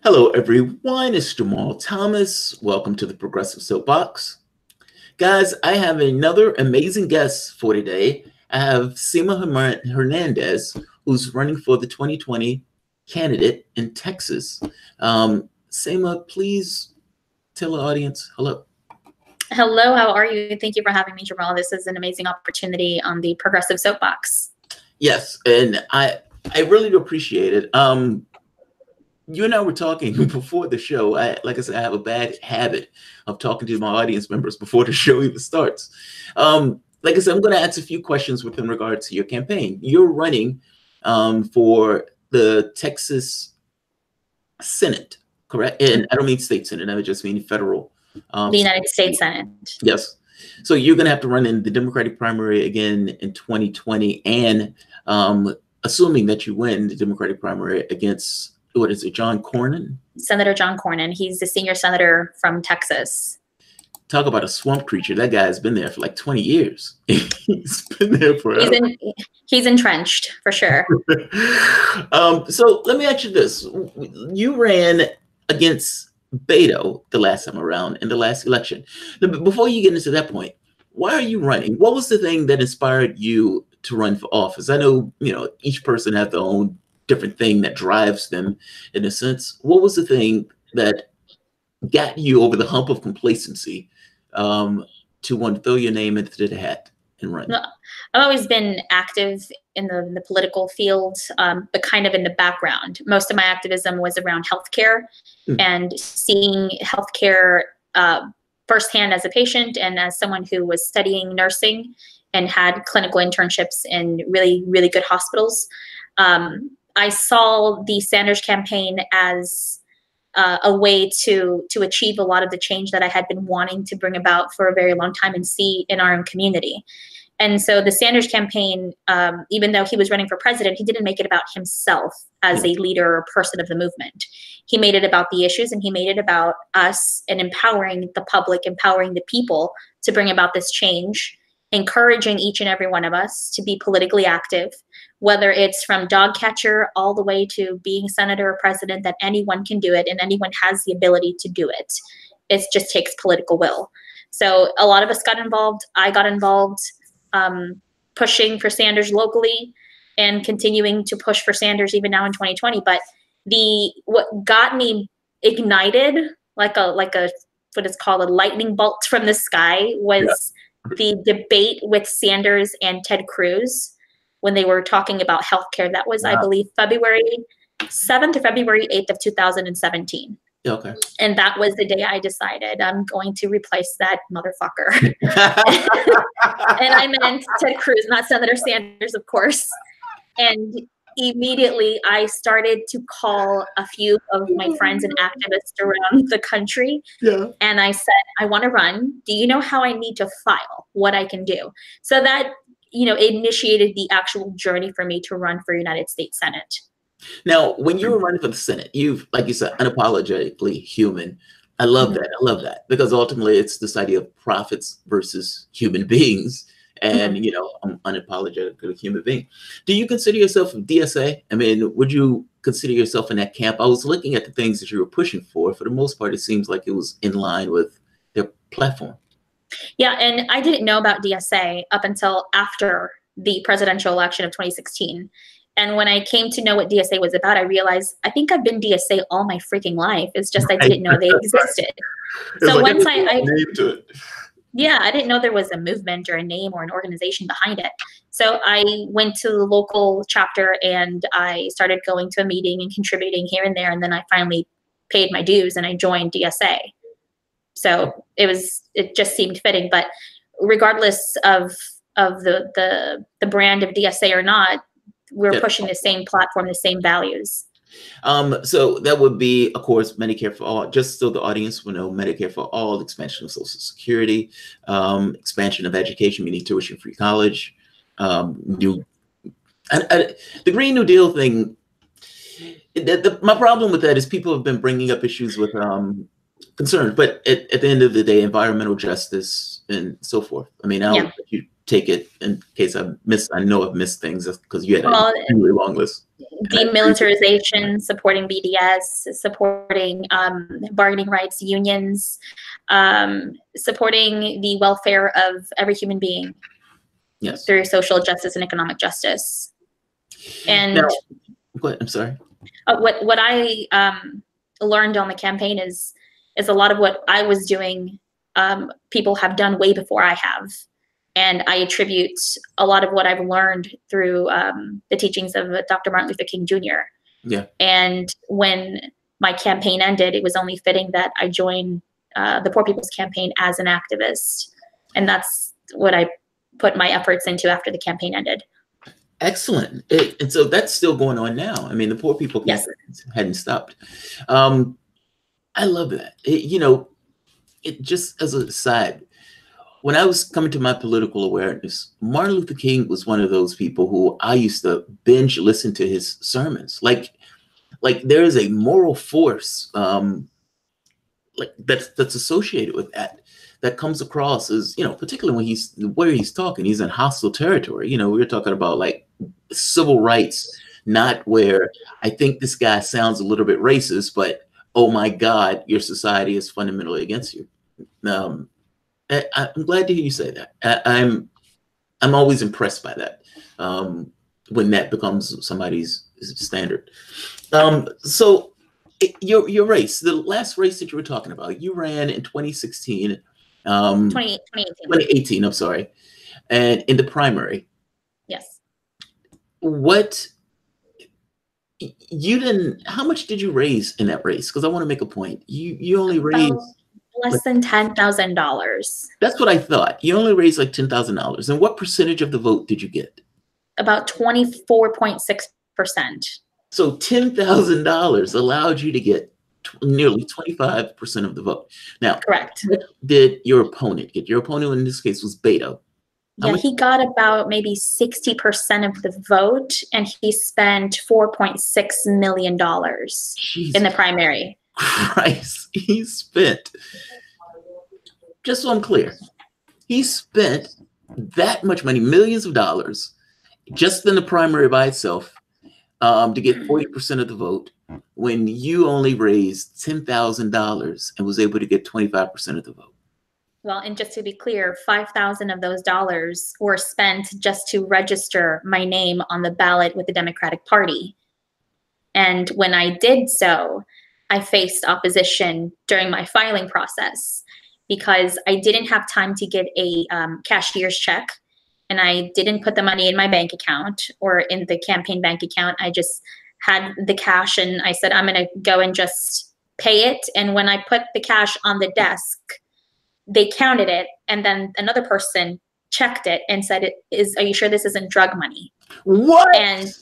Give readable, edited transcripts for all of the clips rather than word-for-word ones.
Hello, everyone. It's Jamal Thomas. Welcome to the Progressive Soapbox. Guys, I have another amazing guest for today. I have Sema Hernandez, who's running for the 2020 candidate in Texas. Sema, please tell the audience hello. Hello, how are you? Thank you for having me, Jamal. This is an amazing opportunity on the Progressive Soapbox. Yes, and I really do appreciate it. You and I were talking before the show. Like I said, I have a bad habit of talking to my audience members before the show even starts. Like I said, I'm going to ask a few questions within regard to your campaign. You're running for the Texas Senate, correct? And I don't mean state Senate. I just mean federal. The United States Senate. Yes. So you're going to have to run in the Democratic primary again in 2020, and assuming that you win the Democratic primary against, what is it, John Cornyn? Senator John Cornyn. He's the senior senator from Texas. Talk about a swamp creature. That guy's been there for like 20 years. He's been there forever. He's entrenched, for sure. So let me ask you this. You ran against Beto the last time around in the last election. Before you get into that point, why are you running? What was the thing that inspired you to run for office? I know, each person has their own different thing that drives them in a sense. What was the thing that got you over the hump of complacency to want to throw your name into the hat and run? I've always been active in the political field, but kind of in the background. Most of my activism was around healthcare and seeing healthcare firsthand as a patient and as someone who was studying nursing and had clinical internships in really, really good hospitals. I saw the Sanders campaign as a way to achieve a lot of the change that I had been wanting to bring about for a very long time and see in our own community. And so the Sanders campaign, even though he was running for president, he didn't make it about himself as a leader or person of the movement. He made it about the issues, and he made it about us and empowering the public, empowering the people to bring about this change, encouraging each and every one of us to be politically active, whether it's from dog catcher all the way to being senator or president, that anyone can do it and anyone has the ability to do it. It just takes political will. So a lot of us got involved. I got involved pushing for Sanders locally and continuing to push for Sanders even now in 2020. But what got me ignited like a what is called a lightning bolt from the sky was the debate with Sanders and Ted Cruz when they were talking about healthcare. That was, I believe, February 7th or February 8th of 2017. Okay. And that was the day I decided I'm going to replace that motherfucker. And I meant Ted Cruz, not Senator Sanders, of course. And immediately I started to call a few of my friends and activists around the country. Yeah. And I said, I want to run. Do you know how I need to file? What I can do? So that, initiated the actual journey for me to run for United States Senate. Now, when you were running for the Senate, you've, like you said, unapologetically human. I love that. I love that, because ultimately it's this idea of profits versus human beings. And, I'm unapologetically a human being. Do you consider yourself a DSA? I mean, would you consider yourself in that camp? I was looking at the things that you were pushing for. For the most part, it seems like it was in line with their platform. Yeah, and I didn't know about DSA up until after the presidential election of 2016. And when I came to know what DSA was about, I realized I think I've been DSA all my freaking life. It's just I didn't know they existed. So once I didn't know there was a movement or a name or an organization behind it. So I went to the local chapter and I started going to a meeting and contributing here and there. And then I finally paid my dues and I joined DSA. So it just seemed fitting. But regardless of the brand of DSA or not, we're pushing the same platform, the same values. So that would be, of course, Medicare for all. Just so the audience will know, Medicare for all, expansion of Social Security, expansion of education, meaning tuition-free college. The Green New Deal thing. My problem with that is people have been bringing up issues with concerns, but at the end of the day, environmental justice and so forth. I mean, I'll let you take it in case I know I've missed things because you had a Well, really long list. demilitarization, supporting BDS, supporting bargaining rights, unions, supporting the welfare of every human being. Yes. Through social justice and economic justice. And now, I'm sorry. What I learned on the campaign is a lot of what I was doing, people have done way before I have. And I attribute a lot of what I've learned through the teachings of Dr. Martin Luther King Jr. Yeah. And when my campaign ended, it was only fitting that I join the Poor People's Campaign as an activist. And that's what I put my efforts into after the campaign ended. Excellent. And so that's still going on now. I mean, the Poor People Campaign hadn't stopped. I love that. It just as a side, when I was coming to my political awareness, Martin Luther King was one of those people who I used to binge listen to his sermons. Like there is a moral force like that's associated with that comes across as, particularly when where he's talking, he's in hostile territory. We were talking about like civil rights, not where I think this guy sounds a little bit racist, but oh my God, your society is fundamentally against you. I'm glad to hear you say that. I'm always impressed by that when that becomes somebody's standard. So your race, the last race that you were talking about, you ran in 2016. 2018, I'm sorry. And in the primary. Yes. How much did you raise in that race? Because I want to make a point. You only raised less than $10,000. That's what I thought. You only raised like $10,000. And what percentage of the vote did you get? About 24.6%. So $10,000 allowed you to get nearly 25% of the vote. Now, correct. What did your opponent get? Your opponent in this case was Beto. Yeah, he got about maybe 60% of the vote, and he spent $4.6 million in the primary. Christ, he spent, just so I'm clear, he spent that much money, millions of dollars, just in the primary by itself, to get 40% of the vote, when you only raised $10,000 and was able to get 25% of the vote. Well, and just to be clear, $5,000 of those dollars were spent just to register my name on the ballot with the Democratic Party. And when I did so, I faced opposition during my filing process because I didn't have time to get a cashier's check, and I didn't put the money in my bank account or in the campaign bank account. I just had the cash, and I said, I'm going to go and just pay it. And when I put the cash on the desk, they counted it, and then another person checked it and said, are you sure this isn't drug money? What? And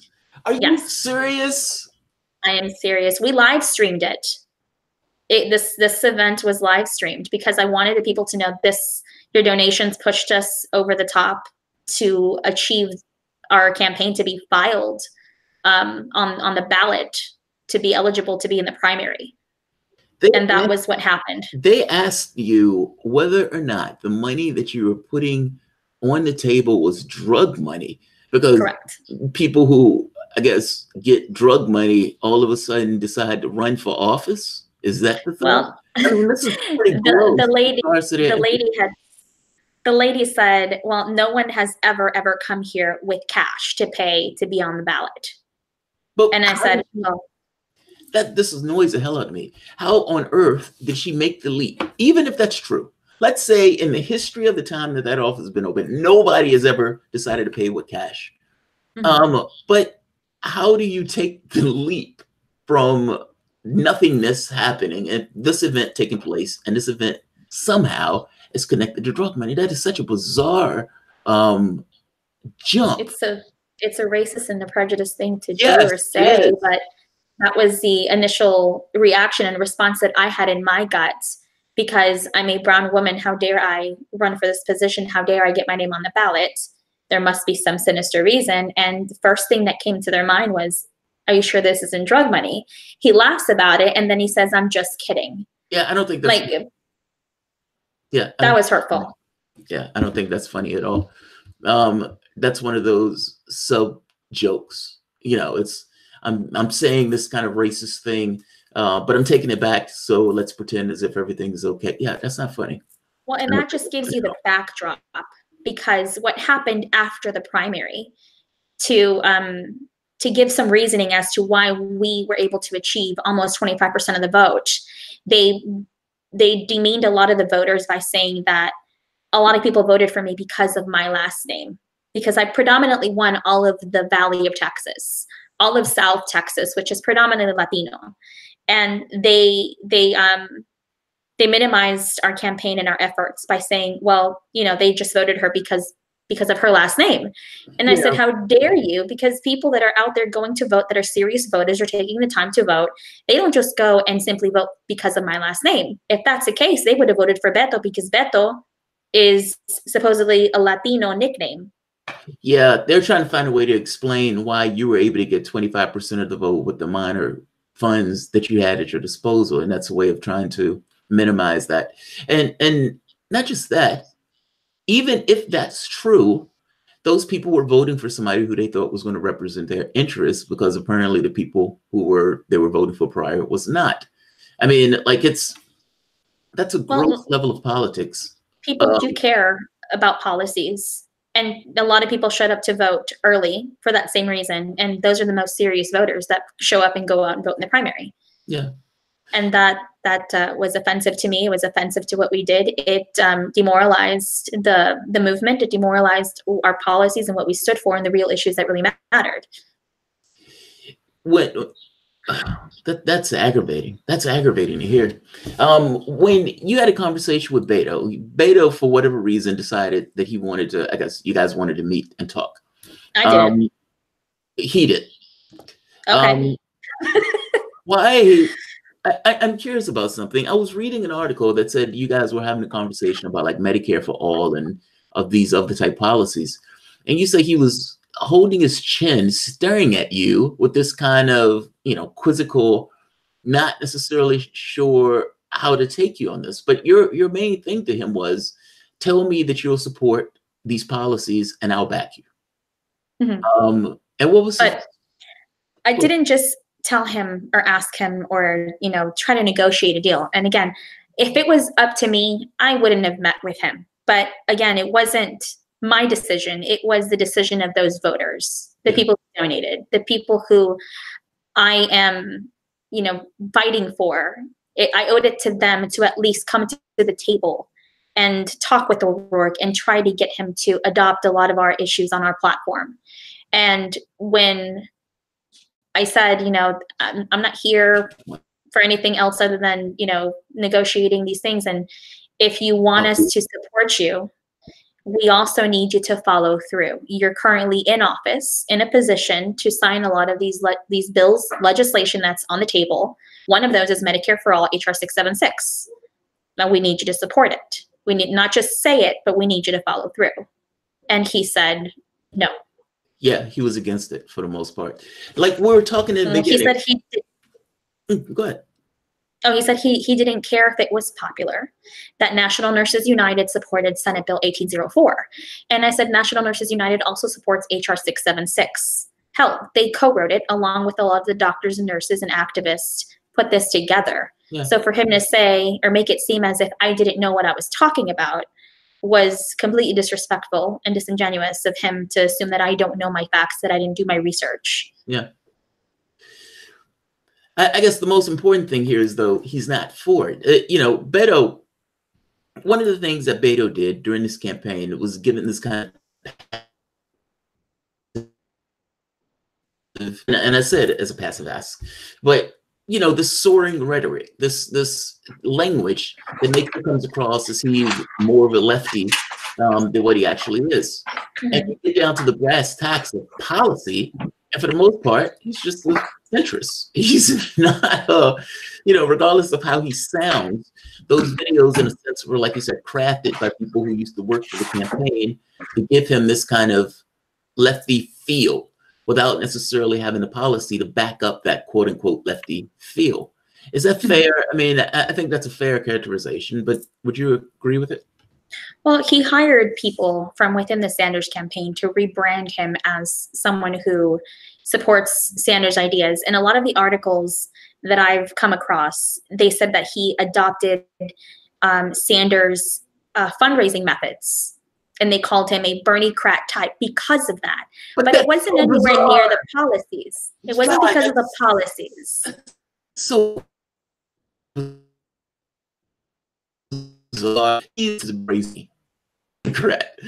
are you serious? I am serious. We live streamed it. This event was live streamed because I wanted the people to know your donations pushed us over the top to achieve our campaign to be filed on the ballot to be eligible to be in the primary. And that was what happened. They asked you whether or not the money that you were putting on the table was drug money, because correct. People who, I guess, get drug money all of a sudden decide to run for office. Is that the thing? Well, I mean, this is pretty gross. The lady said, well, no one has ever come here with cash to pay to be on the ballot. And I said, well, this annoys the hell out of me. How on earth did she make the leap? Even if that's true. Let's say in the history of the time that office has been open, nobody has ever decided to pay with cash. Mm-hmm. But how do you take the leap from nothingness happening and this event taking place, and this event somehow is connected to drug money? That is such a bizarre jump. It's a racist and a prejudiced thing to do or say, but that was the initial reaction and response that I had in my guts, because I'm a brown woman. How dare I run for this position? How dare I get my name on the ballot? There must be some sinister reason. And the first thing that came to their mind was, are you sure this isn't drug money? He laughs about it, and then he says, I'm just kidding. Yeah, I don't think that's that was hurtful. Yeah, I don't think that's funny at all. That's one of those sub jokes. You know, it's I'm saying this kind of racist thing, but I'm taking it back. So let's pretend as if everything is okay. Yeah, that's not funny. Well, and that just gives you the backdrop, because what happened after the primary, to give some reasoning as to why we were able to achieve almost 25% of the vote, they demeaned a lot of the voters by saying that a lot of people voted for me because of my last name, because I predominantly won all of the Valley of Texas, all of South Texas, which is predominantly Latino. And they minimized our campaign and our efforts by saying, well, you know, they just voted her because of her last name. And I said, how dare you? Because people that are out there going to vote, that are serious voters, are taking the time to vote. They don't just go and simply vote because of my last name. If that's the case, they would have voted for Beto, because Beto is supposedly a Latino nickname. Yeah, they're trying to find a way to explain why you were able to get 25% of the vote with the minor funds that you had at your disposal. And that's a way of trying to minimize that. And not just that, even if that's true, those people were voting for somebody who they thought was going to represent their interests, because apparently the people they were voting for prior was not. I mean, like, that's a gross level of politics. People do care about policies, and a lot of people showed up to vote early for that same reason. And those are the most serious voters that show up and go out and vote in the primary. Yeah. And that was offensive to me. It was offensive to what we did. It demoralized the movement. It demoralized our policies and what we stood for and the real issues that really mattered. That's aggravating. That's aggravating to hear. When you had a conversation with Beto, for whatever reason, decided that he wanted to, I guess you guys wanted to meet and talk. I did. He did. Okay. Why? I'm curious about something. I was reading an article that said you guys were having a conversation about like Medicare for all and of these other type policies. And you say he was holding his chin, staring at you with this kind of, quizzical, not necessarily sure how to take you on this. But your main thing to him was, tell me that you'll support these policies and I'll back you. Mm-hmm. And what was But I didn't just tell him or ask him or, try to negotiate a deal. And again, if it was up to me, I wouldn't have met with him. But again, it wasn't my decision. It was the decision of those voters, the people who donated, the people who I am, fighting for. I owed it to them to at least come to the table and talk with O'Rourke and try to get him to adopt a lot of our issues on our platform. And when I said, I'm not here for anything else other than, negotiating these things. And if you want us to support you, we also need you to follow through. You're currently in office, in a position to sign a lot of these bills, legislation that's on the table. One of those is Medicare for All, HR 676. Now we need you to support it. We need not just say it, but we need you to follow through. And he said, no. Yeah, he was against it for the most part. Like we were talking in the beginning. He said he did. Go ahead. Oh, he said he didn't care if it was popular, that National Nurses United supported Senate Bill 1804. And I said, National Nurses United also supports HR 676. Hell, they co-wrote it along with a lot of the doctors and nurses and activists put this together. Yeah. So for him to say or make it seem as if I didn't know what I was talking about was completely disrespectful and disingenuous of him to assume that I don't know my facts, that I didn't do my research. Yeah. I guess the most important thing here is, though, he's not for it. Beto, one of the things that Beto did during this campaign was given this kind of, and I said as a passive ask, but, this soaring rhetoric, this language that makes it comes across as he's more of a lefty than what he actually is. Mm-hmm. And you get down to the brass tacks of policy, and for the most part, he's just a centrist. He's not, regardless of how he sounds, those videos, in a sense, were, like you said, crafted by people who used to work for the campaign to give him this kind of lefty feel without necessarily having the policy to back up that quote unquote lefty feel. Is that fair? I mean, I think that's a fair characterization, but would you agree with it? Well, he hired people from within the Sanders campaign to rebrand him as someone who supports Sanders' ideas. And a lot of the articles that I've come across, they said that he adopted Sanders' fundraising methods, and they called him a Bernie crat type because of that. But it wasn't anywhere near the policies. It wasn't because of the policies. So he's crazy. Correct.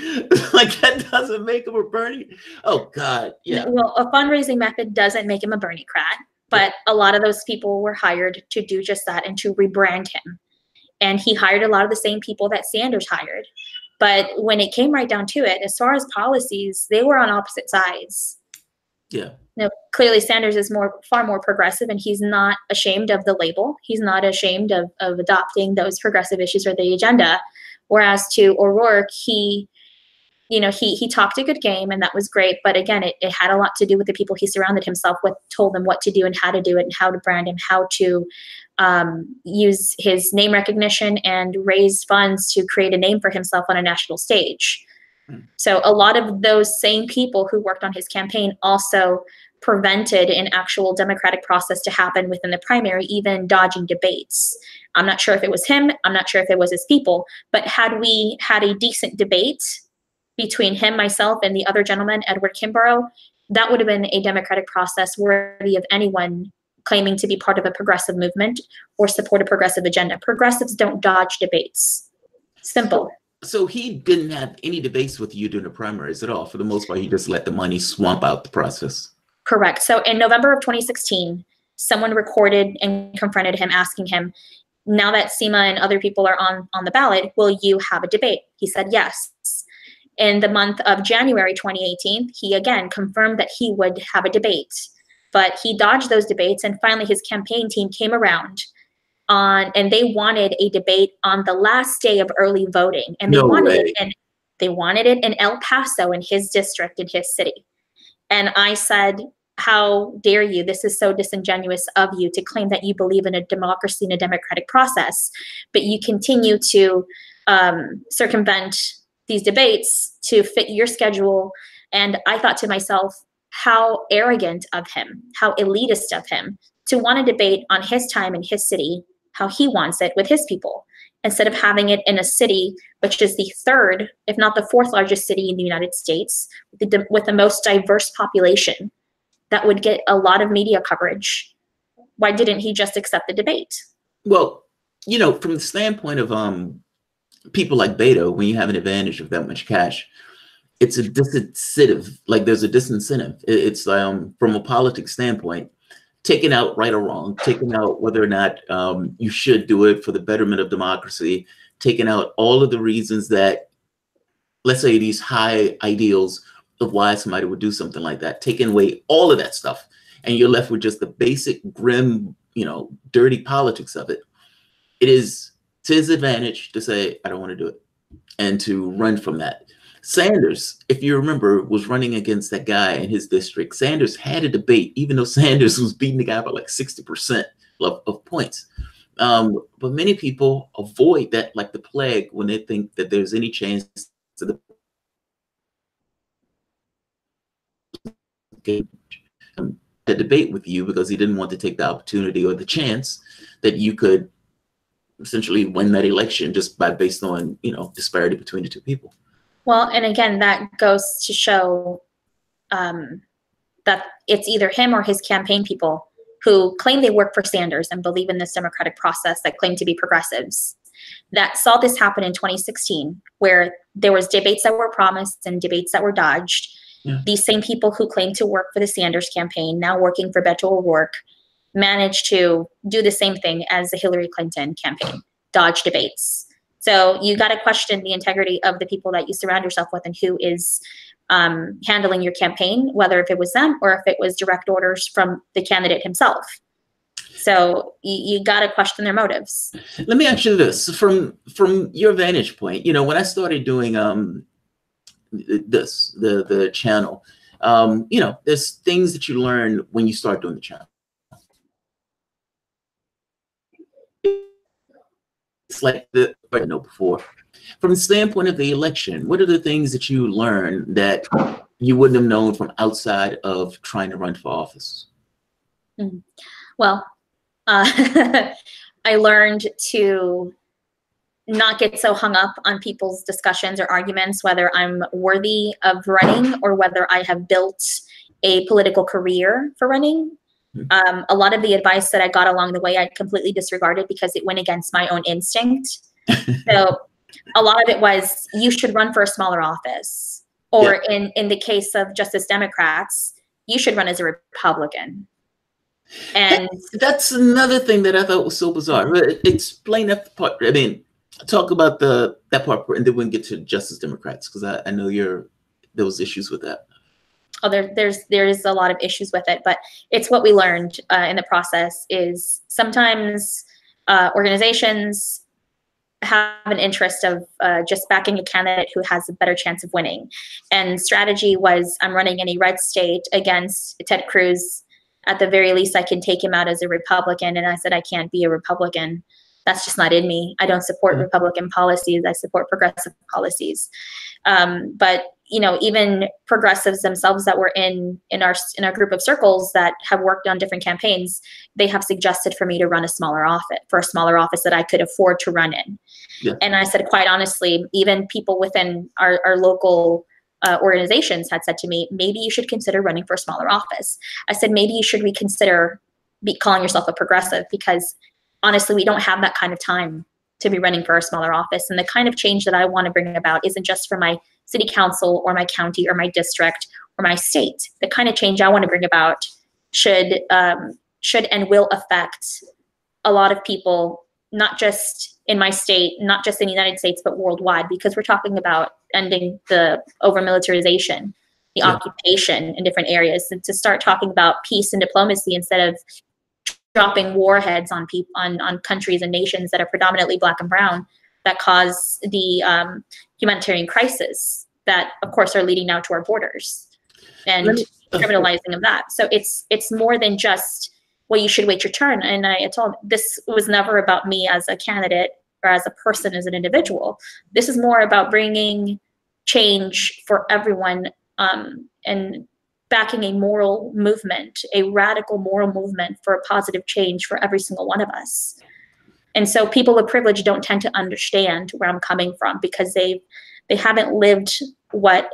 Like that doesn't make him a Bernie. Oh God, yeah. Well, a fundraising method doesn't make him a Bernie crat, but a lot of those people were hired to do just that and to rebrand him. And he hired a lot of the same people that Sanders hired. But when it came right down to it, as far as policies, they were on opposite sides. Yeah. Now, clearly Sanders is far more progressive, and he's not ashamed of the label. He's not ashamed of adopting those progressive issues or the agenda. Whereas to O'Rourke, he talked a good game, and that was great. But again, it had a lot to do with the people he surrounded himself with, told them what to do and how to do it and how to brand him, how to use his name recognition and raise funds to create a name for himself on a national stage. So a lot of those same people who worked on his campaign also prevented an actual democratic process to happen within the primary, even dodging debates. I'm not sure if it was him. I'm not sure if it was his people. But had we had a decent debate between him, myself, and the other gentleman, Edward Kimbrough, that would have been a democratic process worthy of anyone claiming to be part of a progressive movement or support a progressive agenda. Progressives don't dodge debates. Simple. So he didn't have any debates with you during the primaries at all. For the most part, he just let the money swamp out the process. Correct. So in November of 2016, someone recorded and confronted him, asking him, now that Sema and other people are on the ballot, will you have a debate? He said yes. In the month of January 2018, he again confirmed that he would have a debate, but he dodged those debates, and finally his campaign team came around and they wanted a debate on the last day of early voting, and they wanted it in El Paso, in his district, in his city. And I said, how dare you? This is so disingenuous of you to claim that you believe in a democracy and a democratic process, but you continue to circumvent these debates to fit your schedule. And I thought to myself, how arrogant of him, how elitist of him to want to debate on his time in his city, how he wants it with his people, instead of having it in a city which is the third, if not the fourth largest city in the United States, with the most diverse population that would get a lot of media coverage. Why didn't he just accept the debate? Well, from the standpoint of people like Beto, when you have an advantage of that much cash, it's a disincentive. Like there's a disincentive. It's from a politics standpoint, taking out right or wrong, taking out whether or not you should do it for the betterment of democracy, taking out all of the reasons that, let's say, these high ideals of why somebody would do something like that, taking away all of that stuff, and you're left with just the basic, grim, dirty politics of it. It is to his advantage to say, I don't want to do it, and to run from that. Sanders, if you remember, was running against that guy in his district. Sanders had a debate, even though Sanders was beating the guy by like 60% of points. But many people avoid that like the plague when they think that there's any chance to the debate with you, because he didn't want to take the opportunity or the chance that you could essentially win that election just based on disparity between the two people. Well, and again, that goes to show that it's either him or his campaign people who claim they work for Sanders and believe in this democratic process, that claim to be progressives, that saw this happen in 2016, where there was debates that were promised and debates that were dodged. Yeah. These same people who claim to work for the Sanders campaign, now working for Beto O'Rourke, managed to do the same thing as the Hillary Clinton campaign, dodge debates. So you got to question the integrity of the people that you surround yourself with and who is handling your campaign, whether if it was them or if it was direct orders from the candidate himself. So you got to question their motives. Let me ask you this, from your vantage point, when I started doing the channel, there's things that you learn when you start doing the channel. it's like the I know before. From the standpoint of the election, what are the things that you learned that you wouldn't have known from outside of trying to run for office? Well, I learned to not get so hung up on people's discussions or arguments, whether I'm worthy of running or whether I have built a political career for running. A lot of the advice that I got along the way, I completely disregarded because it went against my own instinct. So a lot of it was, you should run for a smaller office. Or in the case of Justice Democrats, you should run as a Republican. And that's another thing that I thought was so bizarre. Explain that part. I mean, talk about that part, and then we can get to Justice Democrats, because I know there was issues with that. Oh, there's a lot of issues with it, but it's what we learned in the process is sometimes organizations have an interest of just backing a candidate who has a better chance of winning. And strategy was, I'm running in a red state against Ted Cruz. At the very least, I can take him out as a Republican. And I said, I can't be a Republican. That's just not in me. I don't support Republican policies. I support progressive policies. But even progressives themselves that were in our group of circles that have worked on different campaigns, they have suggested for me to run a smaller office that I could afford to run in. Yeah. And I said, quite honestly, even people within our local organizations had said to me, maybe you should consider running for a smaller office. I said, maybe you should reconsider calling yourself a progressive, because honestly, we don't have that kind of time to be running for a smaller office. And the kind of change that I want to bring about isn't just for my city council or my county or my district or my state. The kind of change I want to bring about should and will affect a lot of people, not just in my state, not just in the United States, but worldwide, because we're talking about ending the over-militarization, the occupation in different areas, and to start talking about peace and diplomacy instead of dropping warheads on people, on countries and nations that are predominantly Black and brown, that cause the humanitarian crisis that, of course, are leading now to our borders and criminalizing of that. So it's more than just, well, you should wait your turn. And I told them, this was never about me as a candidate or as a person, as an individual. This is more about bringing change for everyone and backing a moral movement, a radical moral movement for a positive change for every single one of us. And so people with privilege don't tend to understand where I'm coming from, because they haven't lived what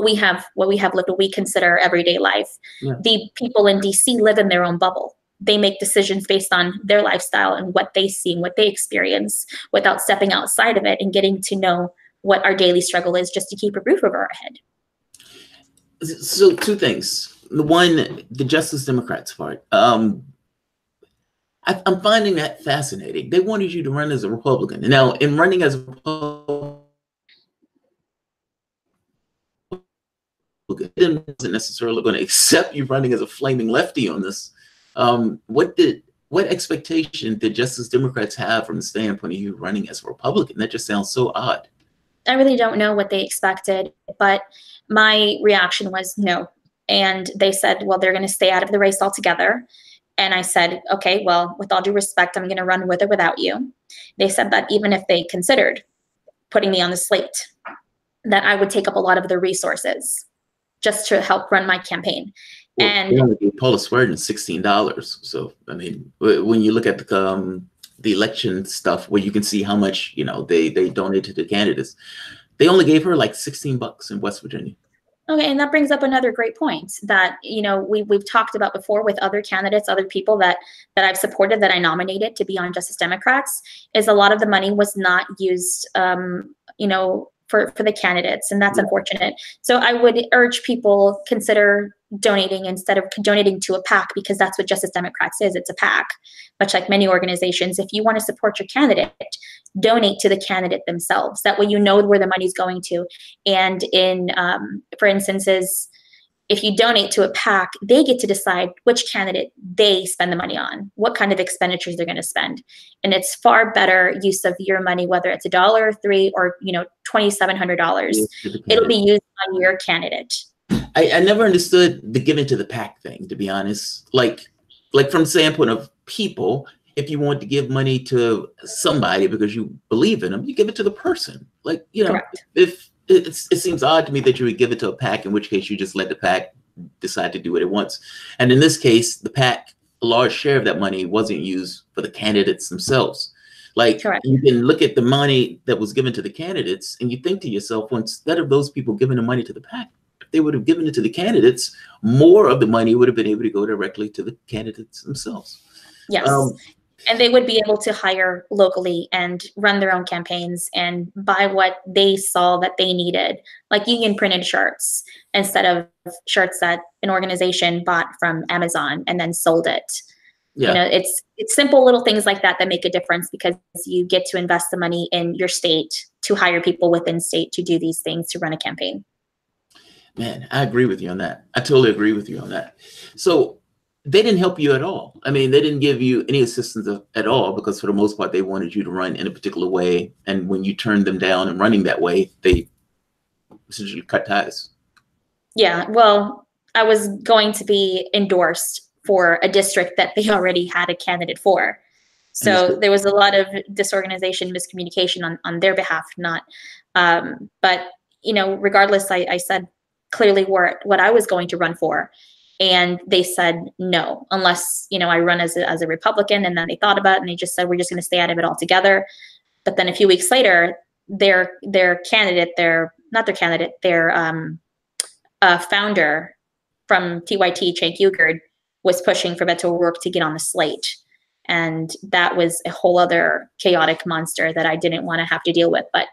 we have lived, what we consider everyday life. Yeah. The people in DC live in their own bubble. They make decisions based on their lifestyle and what they see and what they experience, without stepping outside of it and getting to know what our daily struggle is just to keep a roof over our head. So two things. The one, the Justice Democrats part. I'm finding that fascinating. They wanted you to run as a Republican. Now, in running as a Republican, they wasn't necessarily going to accept you running as a flaming lefty on this. What expectation did Justice Democrats have from the standpoint of you running as a Republican? That just sounds so odd. I really don't know what they expected, but my reaction was no. And they said, well, they're going to stay out of the race altogether. And I said, okay, well, with all due respect, I'm going to run with or without you. They said that even if they considered putting me on the slate, that I would take up a lot of their resources just to help run my campaign. Well, and Paula Swearingen $16. So, I mean, when you look at the election stuff, where you can see how much, they donated to the candidates, they only gave her like $16 in West Virginia. Okay, and that brings up another great point that we've talked about before with other candidates, other people that I've supported, that I nominated to be on Justice Democrats, is a lot of the money was not used, for the candidates, and that's unfortunate. So I would urge people consider donating instead of donating to a PAC, because that's what Justice Democrats is. It's a PAC, much like many organizations. If you want to support your candidate, donate to the candidate themselves. That way you know where the money's going to. And for instances, if you donate to a PAC, they get to decide which candidate they spend the money on, what kind of expenditures they're going to spend. And it's far better use of your money, whether it's $1, $3, or $2,700. It'll be used on your candidate. I never understood the giving to the PAC thing, to be honest. Like from the standpoint of people, if you want to give money to somebody because you believe in them, you give it to the person. Like, Correct. if it seems odd to me that you would give it to a PAC, in which case you just let the PAC decide to do what it wants. And in this case, the PAC, a large share of that money wasn't used for the candidates themselves. Like, Correct. you can look at the money that was given to the candidates and you think to yourself, well, instead of those people giving the money to the PAC, if they would have given it to the candidates, more of the money would have been able to go directly to the candidates themselves. Yes. And they would be able to hire locally and run their own campaigns and buy what they saw that they needed, like union printed shirts instead of shirts that an organization bought from Amazon and then sold it. Yeah. It's simple little things like that that make a difference, because you get to invest the money in your state to hire people within state to do these things, to run a campaign. Man, I agree with you on that. I totally agree with you on that. So they didn't help you at all. I mean, they didn't give you any assistance at all, because for the most part, they wanted you to run in a particular way. And when you turned them down and running that way, they essentially cut ties. Yeah, well, I was going to be endorsed for a district that they already had a candidate for. So there was a lot of disorganization, miscommunication on their behalf, not. But, regardless, I said clearly what I was going to run for. And they said no, unless, I run as a Republican. And then they thought about it and they just said, we're just going to stay out of it altogether. But then a few weeks later, their candidate, their founder from TYT, Cenk Uygur, was pushing for Beto O'Rourke to get on the slate. And that was a whole other chaotic monster that I didn't want to have to deal with. But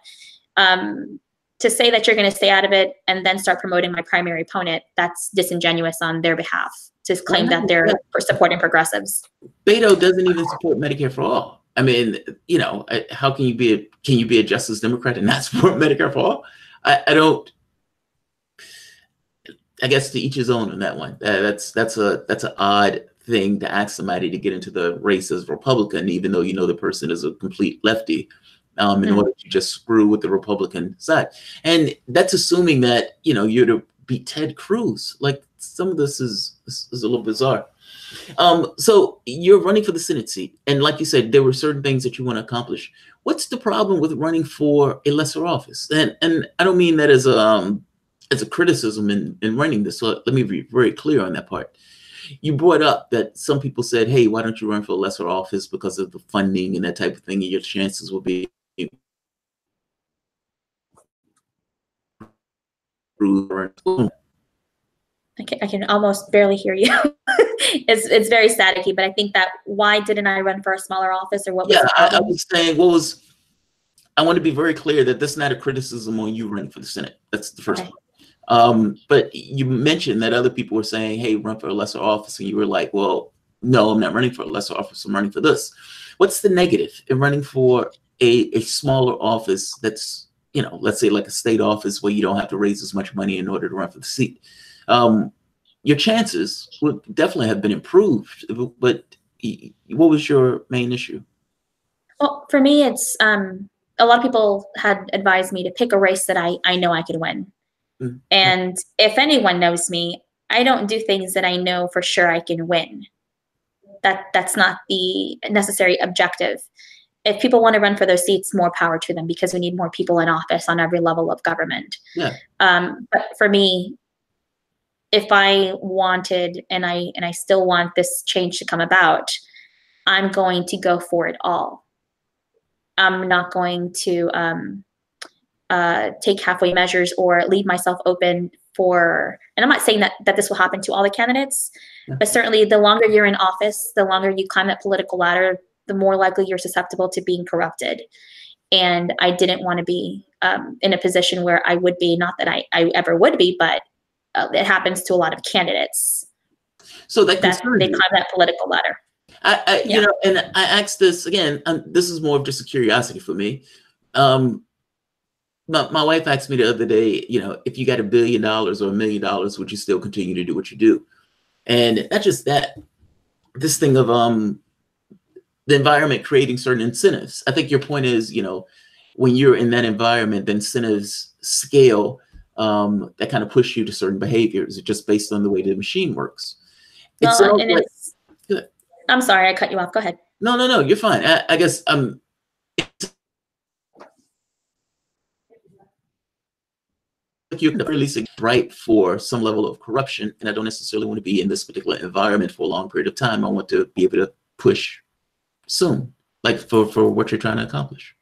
to say that you're going to stay out of it and then start promoting my primary opponent, that's disingenuous on their behalf to claim that they're supporting progressives. Beto doesn't even support Medicare for all. I mean, how can you be a Justice Democrat and not support Medicare for all? I don't. I guess to each his own on that one. That's an odd thing to ask somebody to get into the race as Republican, even though the person is a complete lefty, in order to just screw with the Republican side. And that's assuming that you're to beat Ted Cruz. Like, some of this is a little bizarre. So you're running for the Senate seat, and like you said, there were certain things that you want to accomplish. What's the problem with running for a lesser office? And I don't mean that as a criticism in running this. So let me be very clear on that part. You brought up that some people said, hey, why don't you run for a lesser office because of the funding and that type of thing, and your chances will be I can almost barely hear you. It's very staticky, but I think that why didn't I run for a smaller office, or what was the problem? I was saying, I want to be very clear that that's not a criticism on you running for the Senate. That's the first one. But you mentioned that other people were saying, hey, run for a lesser office. And you were like, well, no, I'm not running for a lesser office. I'm running for this. What's the negative in running for a smaller office that's, let's say like a state office where you don't have to raise as much money in order to run for the seat? Your chances would definitely have been improved. But what was your main issue? Well, for me, it's a lot of people had advised me to pick a race that I know I could win. Mm-hmm. And if anyone knows me, I don't do things that I know for sure I can win. That's not the necessary objective. If people want to run for those seats, more power to them, because we need more people in office on every level of government. Yeah. But for me, if I wanted, and I still want this change to come about, I'm going to go for it all. I'm not going to take halfway measures or leave myself open for, and I'm not saying that this will happen to all the candidates, but certainly the longer you're in office, the longer you climb that political ladder, the more likely you're susceptible to being corrupted. And I didn't want to be in a position where I would be, not that I ever would be, but it happens to a lot of candidates. So they climb that political ladder. And I asked this again, this is more of just a curiosity for me. My wife asked me the other day, if you got $1 billion or $1 million, would you still continue to do what you do? And not just that, this thing of the environment creating certain incentives. I think your point is, when you're in that environment, the incentives scale that kind of push you to certain behaviors just based on the way the machine works. I'm sorry, I cut you off. Go ahead. No, you're fine. I guess you're releasing right for some level of corruption, and I don't necessarily want to be in this particular environment for a long period of time. I want to be able to push soon, like for what you're trying to accomplish.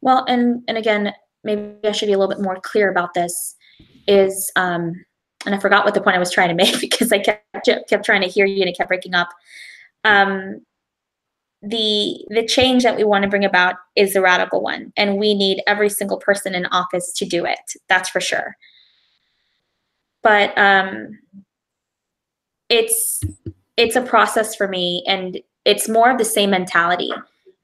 Well, and again, maybe I should be a little bit more clear about this. Is and I forgot what the point I was trying to make because I kept trying to hear you and it kept breaking up. The change that we want to bring about is the radical one, and we need every single person in office to do it. That's for sure. But it's a process for me, and it's more of the same mentality.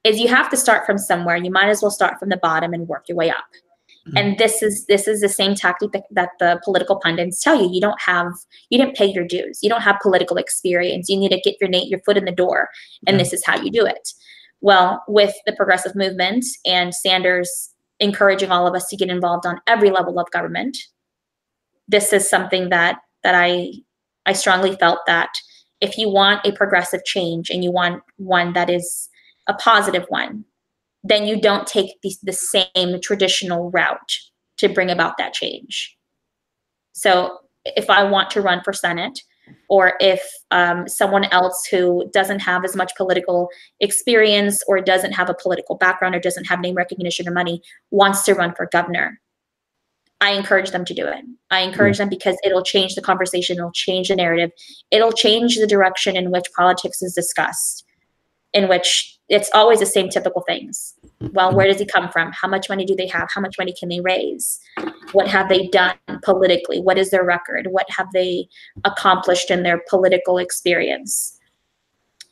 Is you have to start from somewhere. You might as well start from the bottom and work your way up. And this is the same tactic that the political pundits tell you. You didn't pay your dues. You don't have political experience. You need to get your foot in the door, and this is how you do it. Well, with the progressive movement and Sanders encouraging all of us to get involved on every level of government, this is something that I strongly felt that if you want a progressive change and you want one that is a positive one, then you don't take the same traditional route to bring about that change. So if I want to run for Senate, or if someone else who doesn't have as much political experience or doesn't have a political background or doesn't have name recognition or money wants to run for governor, I encourage them to do it. I encourage them because it'll change the conversation, it'll change the narrative, it'll change the direction in which politics is discussed, in which it's always the same typical things. Well, where does he come from? How much money do they have? How much money can they raise? What have they done politically? What is their record? What have they accomplished in their political experience?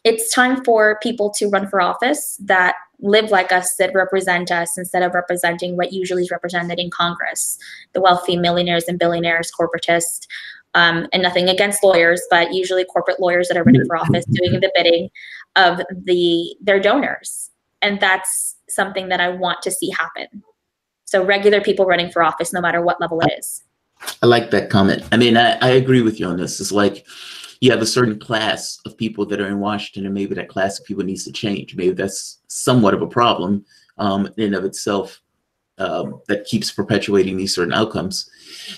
It's time for people to run for office that live like us, that represent us, instead of representing what usually is represented in Congress, the wealthy millionaires and billionaires, corporatists, and nothing against lawyers, but usually corporate lawyers that are running for office doing the bidding of their donors. And that's something that I want to see happen. So regular people running for office, no matter what level it is. I like that comment. I mean, I agree with you on this. It's like you have a certain class of people that are in Washington, and maybe that class of people needs to change. Maybe that's somewhat of a problem in and of itself that keeps perpetuating these certain outcomes.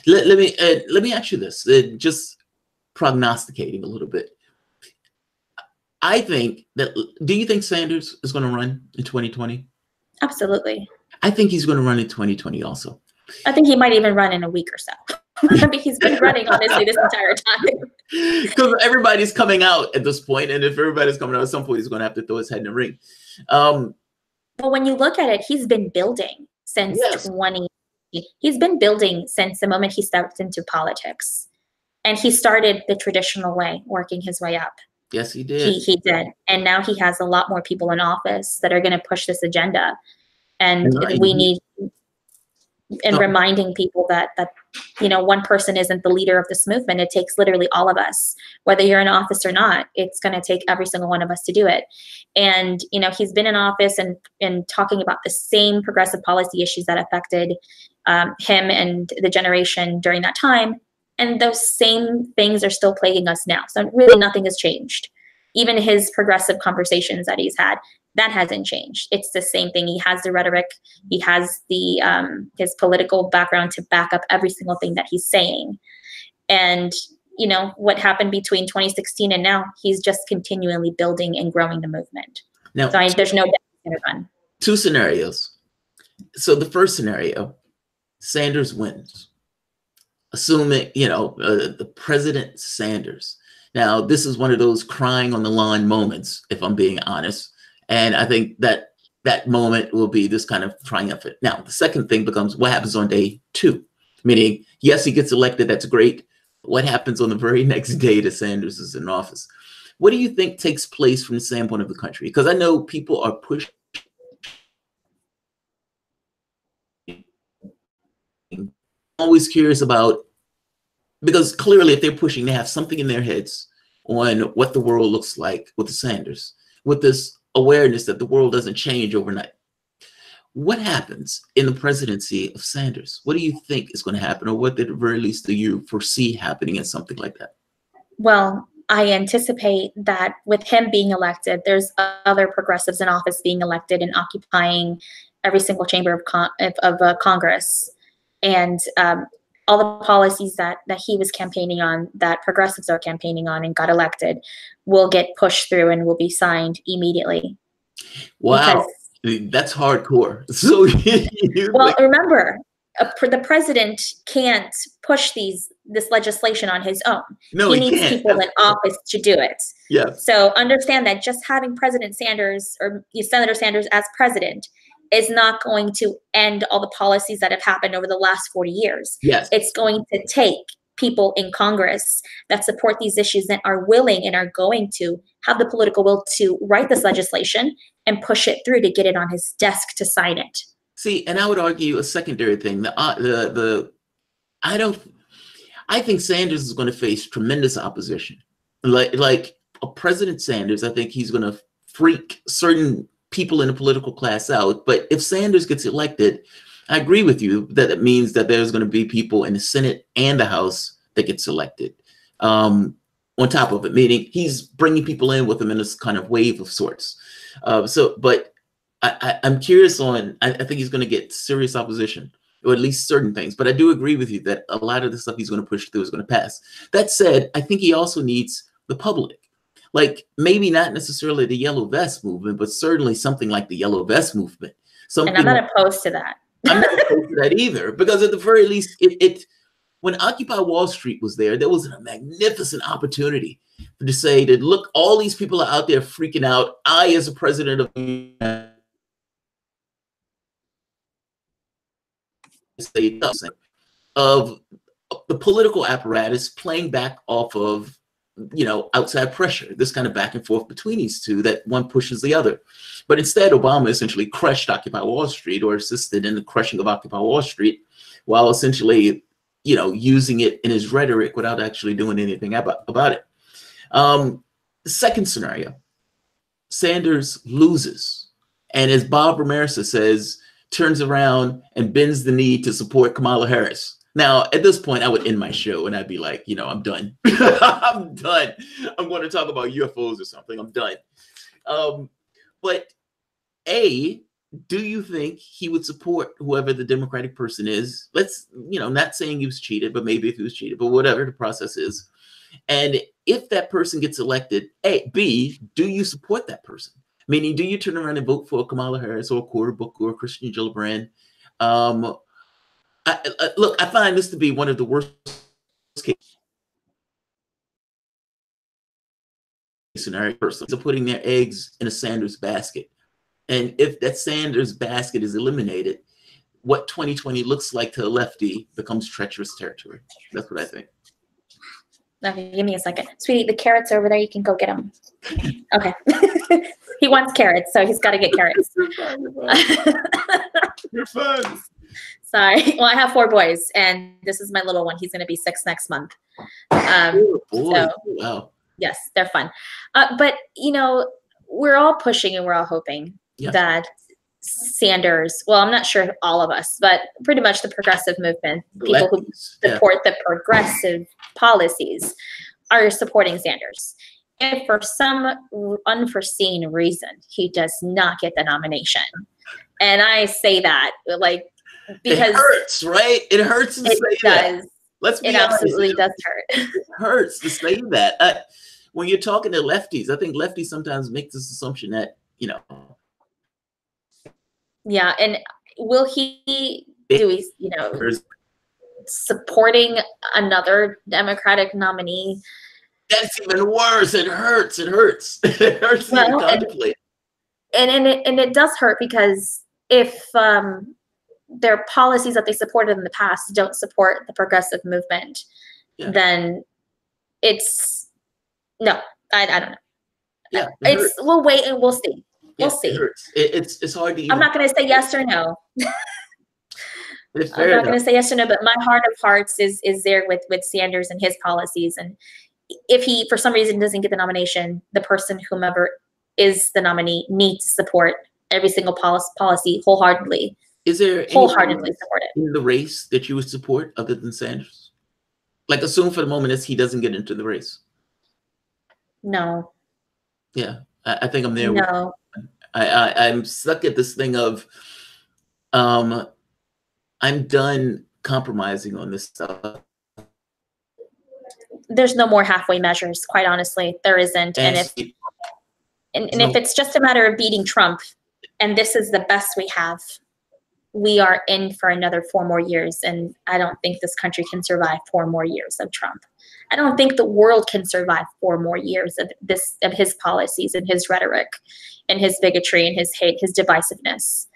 Let me ask you this, just prognosticating a little bit. I think that, do you think Sanders is going to run in 2020? Absolutely. I think he's going to run in 2020 also. I think he might even run in a week or so. I mean, he's been running, honestly, this entire time. Because everybody's coming out at this point, and if everybody's coming out at some point, he's going to have to throw his head in the ring. But when you look at it, he's been building since he's been building since the moment he stepped into politics. And he started the traditional way, working his way up. Yes, he did. He did. And now he has a lot more people in office that are going to push this agenda. And we need, and reminding people that one person isn't the leader of this movement. It takes literally all of us, whether you're in office or not. It's going to take every single one of us to do it. And he's been in office and talking about the same progressive policy issues that affected him and the generation during that time. And those same things are still plaguing us now. So really nothing has changed. Even his progressive conversations that he's had, that hasn't changed. It's the same thing. He has the rhetoric. He has the his political background to back up every single thing that he's saying. And what happened between 2016 and now, he's just continually building and growing the movement. Now, so there's no doubt he's going to run. Two scenarios. So the first scenario, Sanders wins. Assuming, the President Sanders. Now, this is one of those crying on the lawn moments, if I'm being honest. And I think that moment will be this kind of triumphant. Now, the second thing becomes what happens on day 2, meaning, yes, he gets elected. That's great. What happens on the very next day that Sanders is in office? What do you think takes place from the standpoint of the country? Because I know people are pushing. Always curious about, because clearly if they're pushing, they have something in their heads on what the world looks like with the Sanders, with this awareness that the world doesn't change overnight. What happens in the presidency of Sanders? What do you think is going to happen, or what at the very least do you foresee happening in something like that? Well, I anticipate that with him being elected, there's other progressives in office being elected and occupying every single chamber of Congress, and all the policies that he was campaigning on, that progressives are campaigning on and got elected, will get pushed through and will be signed immediately. Wow, that's hardcore. So, well, remember, the president can't push this legislation on his own. No, he needs people in office to do it. Yes. So understand that just having President Sanders or Senator Sanders as president is not going to end all the policies that have happened over the last 40 years. Yes. It's going to take people in Congress that support these issues, that are willing and are going to have the political will to write this legislation and push it through to get it on his desk to sign it. See, and I would argue a secondary thing. I think Sanders is going to face tremendous opposition. Like President Sanders, I think he's going to freak certain people in the political class out. But if Sanders gets elected, I agree with you that it means that there's going to be people in the Senate and the House that get selected. On top of it, meaning he's bringing people in with him in this kind of wave of sorts. But I'm curious on, I think he's going to get serious opposition, or at least certain things. But I do agree with you that a lot of the stuff he's going to push through is going to pass. That said, I think he also needs the public. Like, maybe not necessarily the Yellow Vest movement, but certainly something like the Yellow Vest movement. And I'm not opposed to that. I'm not opposed to that either, because at the very least, when Occupy Wall Street was there was a magnificent opportunity to say that, look, all these people are out there freaking out. I, as a president of the the political apparatus playing back off of, outside pressure, this kind of back and forth between these two, that one pushes the other. But instead, Obama essentially crushed Occupy Wall Street, or assisted in the crushing of Occupy Wall Street, while essentially, using it in his rhetoric without actually doing anything about it. The second scenario, Sanders loses, and as Bob Ramirez says, turns around and bends the knee to support Kamala Harris. Now, at this point, I would end my show and I'd be like, I'm done. I'm done. I'm going to talk about UFOs or something. I'm done. But A, do you think he would support whoever the Democratic person is? Let's, not saying he was cheated, but maybe if he was cheated, but whatever the process is. And if that person gets elected, B, do you support that person? Meaning, do you turn around and vote for Kamala Harris or Cory Booker or Christian Gillibrand? Look, I find this to be one of the worst case scenario. Persons are putting their eggs in a Sanders basket. And if that Sanders basket is eliminated, what 2020 looks like to a lefty becomes treacherous territory. That's what I think. Okay, give me a second. Sweetie, the carrots are over there. You can go get them. Okay. He wants carrots, so he's got to get carrots. You're fun. Sorry. Well, I have 4 boys, and this is my little one. He's going to be 6 next month. So, wow. Yes, they're fun. But, we're all pushing and we're all hoping that Sanders, well, I'm not sure all of us, but pretty much the progressive movement, people who support the progressive policies, are supporting Sanders. If for some unforeseen reason he does not get the nomination, and I say that because it hurts, right? It hurts to say that. Let's be honest. It absolutely does hurt. It hurts to say that. When you're talking to lefties, I think lefties sometimes make this assumption that, Yeah, and will he do, supporting another Democratic nominee? That's even worse. It hurts. It hurts. It hurts to contemplate. And it does hurt, because if their policies that they supported in the past don't support the progressive movement, then it's no, I don't know. Yeah, we'll wait and we'll see. We'll see. It hurts. It's hard to. I'm not going to say yes or no. I'm not going to say yes or no, but my heart of hearts is there with Sanders and his policies. And if he, for some reason, doesn't get the nomination, the person, whomever is the nominee, needs to support every single policy wholeheartedly. Is there wholeheartedly support it in the race that you would support other than Sanders? Like, assume for the moment that he doesn't get into the race. No, Yeah, I think I'm there. no. I'm stuck at this thing of, um, I'm done compromising on this stuff. There's no more halfway measures, quite honestly. There isn't. And And if it's just a matter of beating Trump, and this is the best we have, we are in for another 4 more years. And I don't think this country can survive 4 more years of Trump. I don't think the world can survive 4 more years of his policies and his rhetoric and his bigotry and his hate, his divisiveness.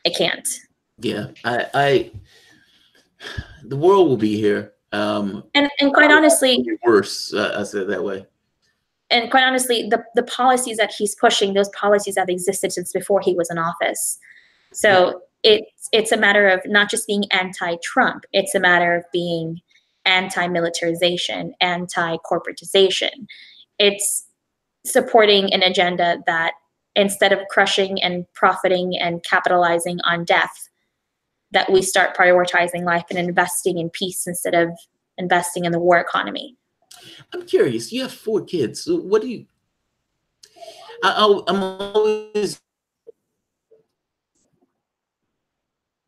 I can't. yeah, the world will be here. And quite honestly, worse. I said it that way. And quite honestly, the policies that he's pushing, those policies have existed since before he was in office. So it's a matter of not just being anti-Trump, it's a matter of being anti-militarization, anti-corporatization. It's supporting an agenda that instead of crushing and profiting and capitalizing on death, that we start prioritizing life and investing in peace instead of investing in the war economy. I'm curious. You have 4 kids. So what do you? I'm always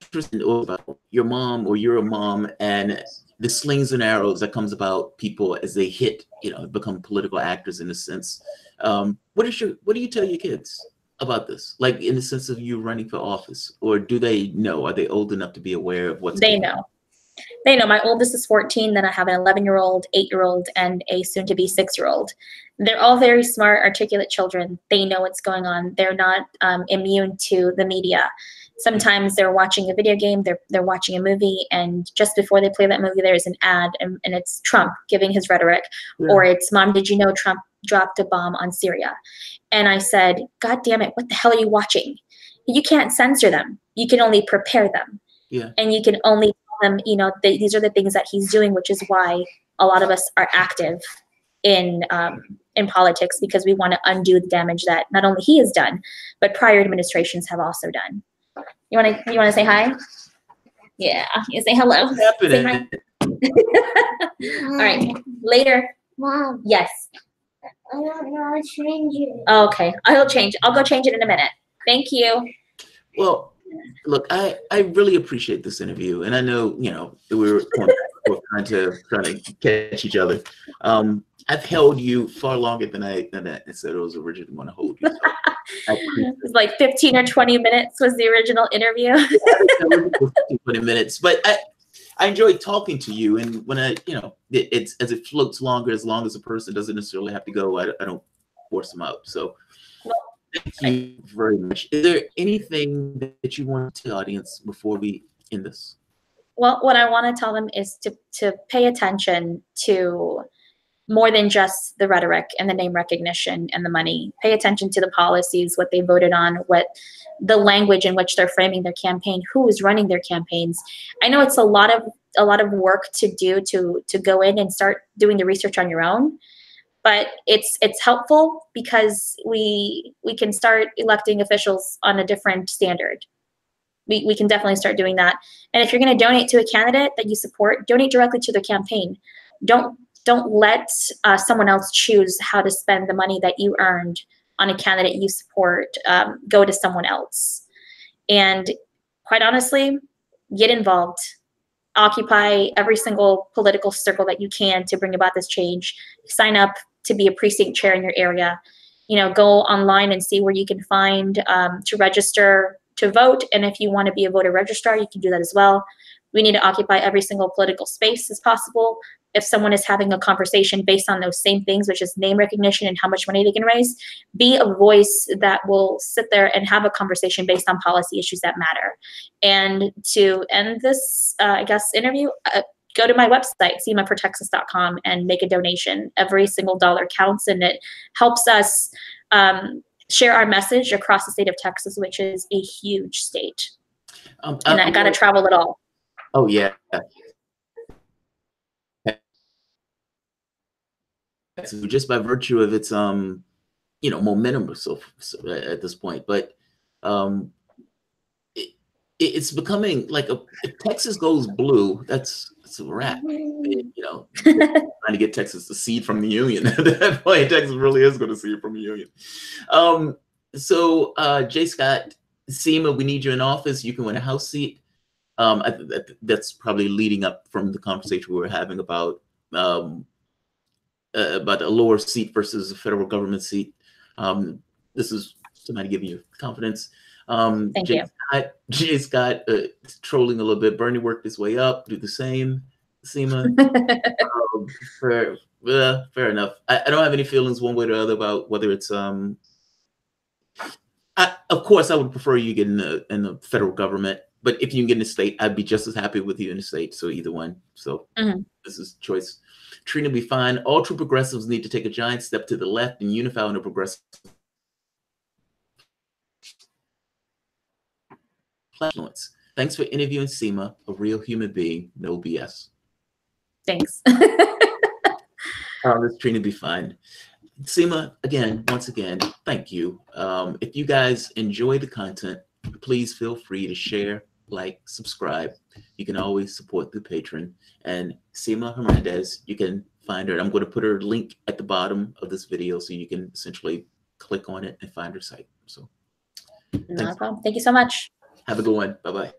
interested about your mom, or you're a mom, and the slings and arrows that comes about people as they hit, become political actors in a sense. What do you tell your kids about this? Like in the sense of you running for office, or do they know? Are they old enough to be aware of what's They know. They know. My oldest is 14, then I have an 11-year-old, 8-year-old, and a soon-to-be 6-year-old. They're all very smart, articulate children. They know what's going on. They're not immune to the media. Sometimes they're watching a video game, they're watching a movie, and just before they play that movie, there's an ad, and it's Trump giving his rhetoric, or it's, Mom, did you know Trump dropped a bomb on Syria? And I said, God damn it, what the hell are you watching? You can't censor them. You can only prepare them. Yeah. And you can only tell them, these are the things that he's doing, which is why a lot of us are active in politics, because we want to undo the damage that not only he has done, but prior administrations have also done. You want to say hi? Yeah, you say hello. What's happening? Say hi. All right, later. Mom. Yes. I don't know how to change it. Okay, I'll change it. I'll go change it in a minute. Thank you. Well, look, I really appreciate this interview, and I know we're trying to catch each other. I've held you far longer than I said I was originally going to hold you. So it was like 15 or 20 minutes was the original interview. 20 minutes, but I enjoyed talking to you, and when it's as it floats longer, as long as a person doesn't necessarily have to go, I don't force them out. So thank you very much. Is there anything that you want to tell the audience before we end this? Well, what I want to tell them is to pay attention to more than just the rhetoric and the name recognition and the money. Pay attention to the policies, what they voted on, what the language in which they're framing their campaign, who is running their campaigns. I know it's a lot of work to do to go in and start doing the research on your own, but it's helpful because we can start electing officials on a different standard. We can definitely start doing that. And if you're going to donate to a candidate that you support, donate directly to their campaign. Don't let someone else choose how to spend the money that you earned on a candidate you support go to someone else. And quite honestly, get involved. Occupy every single political circle that you can to bring about this change. Sign up to be a precinct chair in your area. Go online and see where you can find to register to vote. And if you want to be a voter registrar, you can do that as well. We need to occupy every single political space as possible. If someone is having a conversation based on those same things, which is name recognition and how much money they can raise, be a voice that will sit there and have a conversation based on policy issues that matter. And to end this, interview, go to my website, semafortexas.com, and make a donation. Every single dollar counts, and it helps us share our message across the state of Texas, which is a huge state. And I got to travel it all. Oh, yeah. Just by virtue of its momentum or so at this point, but it's becoming like if Texas goes blue, that's It's a wrap. You know, trying to get Texas to cede from the Union. At that point, Texas really is going to cede from the Union. So, J. Scott, Sema, we need you in office. You can win a House seat. That's probably leading up from the conversation we were having about a lower seat versus a federal government seat. This is somebody giving you confidence. Thank you. J. Scott trolling a little bit. Bernie worked his way up. Do the same, Sema. Fair enough. I don't have any feelings one way or the other about whether it's of course I would prefer you get in the federal government, but if you can get in the state, I'd be just as happy with you in the state. So either one. So this is choice. Trina will be fine. All true progressives need to take a giant step to the left and unify on the progressive influence. Thanks for interviewing Sema, a real human being, no BS. Thanks. This Trina be fine. Sema, once again, thank you. If you guys enjoy the content, please feel free to share, like, subscribe. You can always support the patron. And Sema Hernandez, you can find her. I'm going to put her link at the bottom of this video so you can essentially click on it and find her site. So, No problem. Thank you so much. Have a good one. Bye-bye.